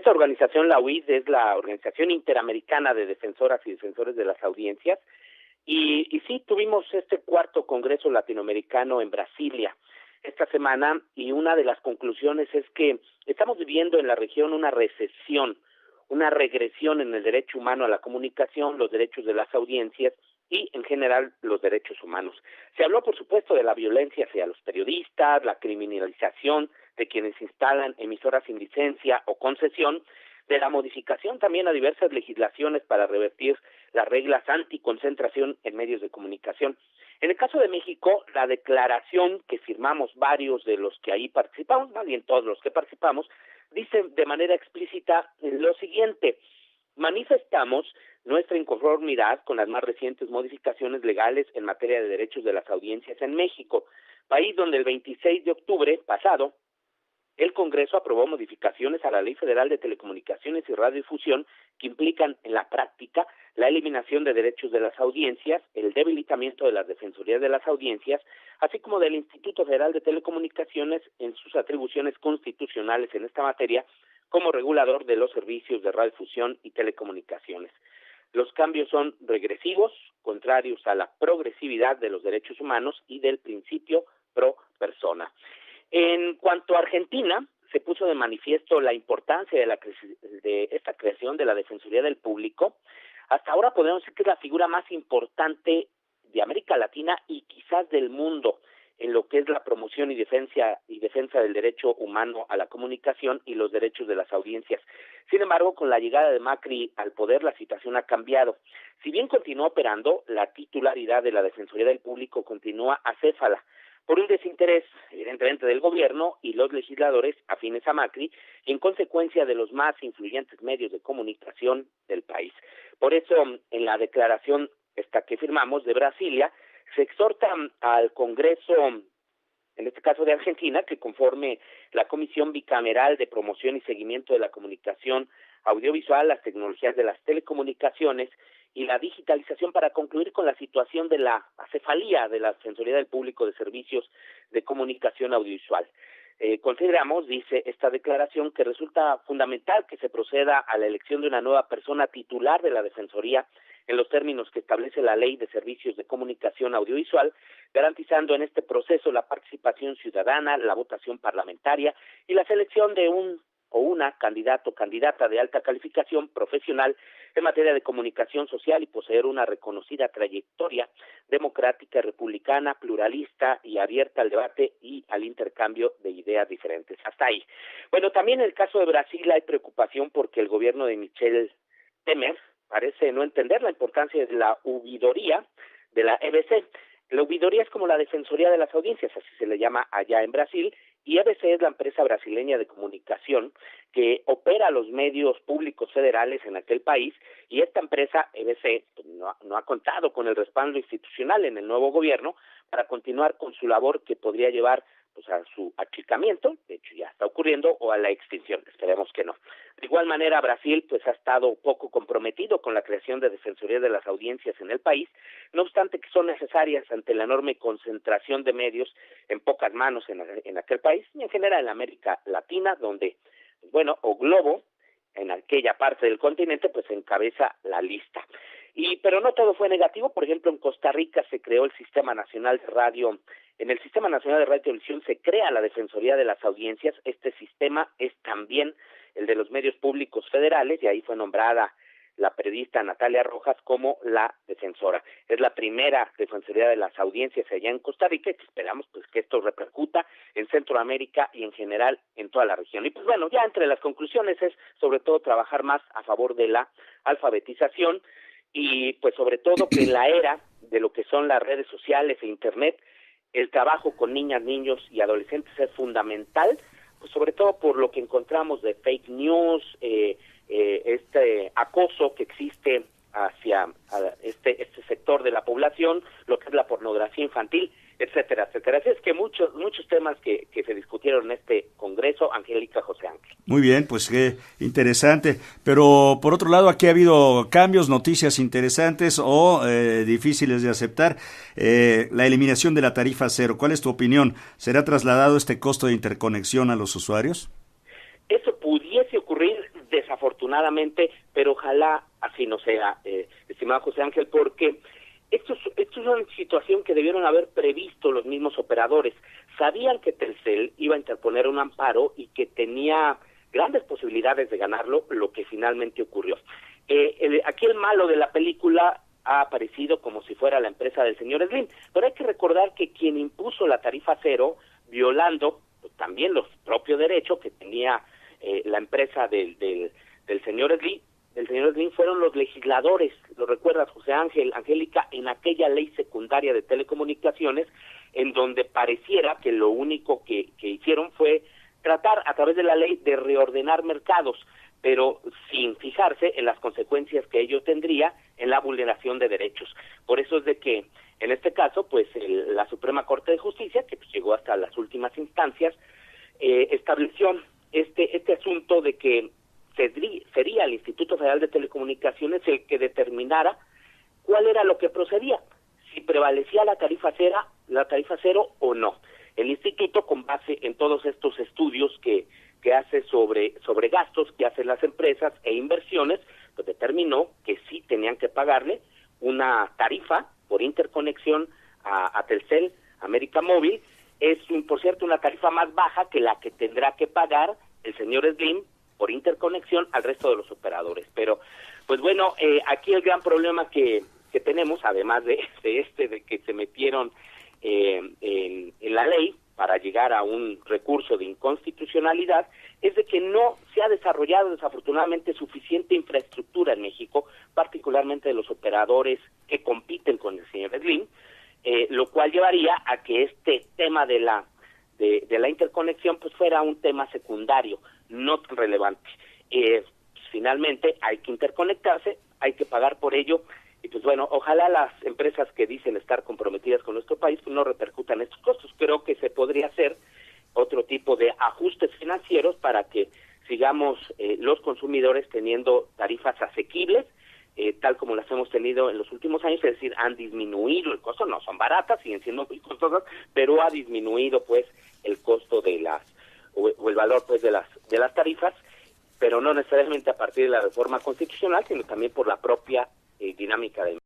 Esta organización, la UID, es la Organización Interamericana de Defensoras y Defensores de las Audiencias, y sí, tuvimos este cuarto Congreso Latinoamericano en Brasilia esta semana, y una de las conclusiones es que estamos viviendo en la región una recesión, una regresión en el derecho humano a la comunicación, los derechos de las audiencias y, en general, los derechos humanos. Se habló, por supuesto, de la violencia hacia los periodistas, la criminalización de quienes instalan emisoras sin licencia o concesión, de la modificación también a diversas legislaciones para revertir las reglas anticoncentración en medios de comunicación. En el caso de México, la declaración que firmamos varios de los que ahí participamos, más bien todos los que participamos, dice de manera explícita lo siguiente: manifestamos nuestra inconformidad con las más recientes modificaciones legales en materia de derechos de las audiencias en México, país donde el 26 de octubre pasado el Congreso aprobó modificaciones a la Ley Federal de Telecomunicaciones y Radiodifusión que implican en la práctica la eliminación de derechos de las audiencias, el debilitamiento de las defensorías de las audiencias, así como del Instituto Federal de Telecomunicaciones en sus atribuciones constitucionales en esta materia como regulador de los servicios de radiodifusión y telecomunicaciones. Los cambios son regresivos, contrarios a la progresividad de los derechos humanos y del principio pro persona. En cuanto a Argentina, se puso de manifiesto la importancia de esta creación de la Defensoría del Público. Hasta ahora podemos decir que es la figura más importante de América Latina y quizás del mundo en lo que es la promoción y defensa del derecho humano a la comunicación y los derechos de las audiencias. Sin embargo, con la llegada de Macri al poder, la situación ha cambiado. Si bien continúa operando, la titularidad de la Defensoría del Público continúa acéfala por un desinterés, evidentemente, del gobierno y los legisladores afines a Macri, en consecuencia de los más influyentes medios de comunicación del país. Por eso, en la declaración que firmamos de Brasilia, se exhorta al Congreso, en este caso de Argentina, que conforme la Comisión Bicameral de Promoción y Seguimiento de la Comunicación Audiovisual, las tecnologías de las telecomunicaciones y la digitalización para concluir con la situación de la acefalía de la Defensoría del Público de Servicios de Comunicación Audiovisual. Consideramos, dice esta declaración, que resulta fundamental que se proceda a la elección de una nueva persona titular de la Defensoría en los términos que establece la Ley de Servicios de Comunicación Audiovisual, garantizando en este proceso la participación ciudadana, la votación parlamentaria y la selección de un o una candidato o candidata de alta calificación profesional en materia de comunicación social y poseer una reconocida trayectoria democrática, republicana, pluralista y abierta al debate y al intercambio de ideas diferentes. Hasta ahí. Bueno, también en el caso de Brasil hay preocupación porque el gobierno de Michel Temer parece no entender la importancia de la ouvidoría de la EBC. La ouvidoría es como la Defensoría de las Audiencias, así se le llama allá en Brasil, y EBC es la empresa brasileña de comunicación que opera los medios públicos federales en aquel país, y esta empresa, EBC, no ha contado con el respaldo institucional en el nuevo gobierno para continuar con su labor que podría llevar pues a su achicamiento, de hecho ya está ocurriendo, o a la extinción, esperemos que no. De igual manera, Brasil pues ha estado poco comprometido con la creación de defensorías de las audiencias en el país, no obstante que son necesarias ante la enorme concentración de medios en pocas manos en aquel país, y en general en América Latina, donde, bueno, o Globo, en aquella parte del continente, pues encabeza la lista. Pero no todo fue negativo. Por ejemplo, en Costa Rica se creó el Sistema Nacional de Radio. En el Sistema Nacional de Radio y Televisión se crea la Defensoría de las Audiencias. Este sistema es también el de los medios públicos federales, y ahí fue nombrada la periodista Natalia Rojas como la defensora. Es la primera Defensoría de las Audiencias allá en Costa Rica, y esperamos pues que esto repercuta en Centroamérica y en general en toda la región. Y pues bueno, ya entre las conclusiones es sobre todo trabajar más a favor de la alfabetización, y pues sobre todo que en la era de lo que son las redes sociales e internet, el trabajo con niñas, niños y adolescentes es fundamental, pues sobre todo por lo que encontramos de fake news, este acoso que existe hacia este sector de la población, lo que es la pornografía infantil, etcétera, etcétera. Así es que muchos temas que se discutieron en este congreso, Angélica, José Ángel. Muy bien, pues qué interesante. Pero por otro lado, aquí ha habido cambios, noticias interesantes o difíciles de aceptar. La eliminación de la tarifa cero. ¿Cuál es tu opinión? ¿Será trasladado este costo de interconexión a los usuarios? Eso pudiese ocurrir de desafortunadamente, pero ojalá así no sea, estimado José Ángel, porque esto es una situación que debieron haber previsto los mismos operadores. Sabían que Telcel iba a interponer un amparo y que tenía grandes posibilidades de ganarlo, lo que finalmente ocurrió. Aquí el malo de la película ha aparecido como si fuera la empresa del señor Slim, pero hay que recordar que quien impuso la tarifa cero, violando también los propios derechos que tenía la empresa del señor Slim, fueron los legisladores, lo recuerdas, José Ángel, Angélica, en aquella ley secundaria de telecomunicaciones, en donde pareciera que lo único que hicieron fue tratar a través de la ley de reordenar mercados, pero sin fijarse en las consecuencias que ello tendría en la vulneración de derechos. Por eso es de que, en este caso, pues la Suprema Corte de Justicia, que pues, llegó hasta las últimas instancias, estableció este asunto de que sería el Instituto Federal de Telecomunicaciones el que determinara cuál era lo que procedía, si prevalecía la tarifa cero o no. El instituto, con base en todos estos estudios que hace sobre gastos que hacen las empresas e inversiones, pues determinó que sí tenían que pagarle una tarifa por interconexión a Telcel América Móvil. Es, por cierto, una tarifa más baja que la que tendrá que pagar el señor Slim por interconexión al resto de los operadores. Pero, pues bueno, aquí el gran problema que tenemos, además de que se metieron en la ley para llegar a un recurso de inconstitucionalidad, es de que no se ha desarrollado desafortunadamente suficiente infraestructura en México, particularmente de los operadores que compiten con el señor Slim, lo cual llevaría a que este tema de la interconexión pues fuera un tema secundario, no tan relevante. Finalmente hay que interconectarse, hay que pagar por ello, y pues bueno, ojalá las empresas que dicen estar comprometidas con nuestro país pues no repercutan estos costos. Creo que se podría hacer otro tipo de ajustes financieros para que sigamos los consumidores teniendo tarifas asequibles, tal como las hemos tenido en los últimos años, es decir, han disminuido el costo, no son baratas, siguen siendo muy costosas, pero ha disminuido pues el costo de o el valor pues de las tarifas, pero no necesariamente a partir de la reforma constitucional, sino también por la propia dinámica del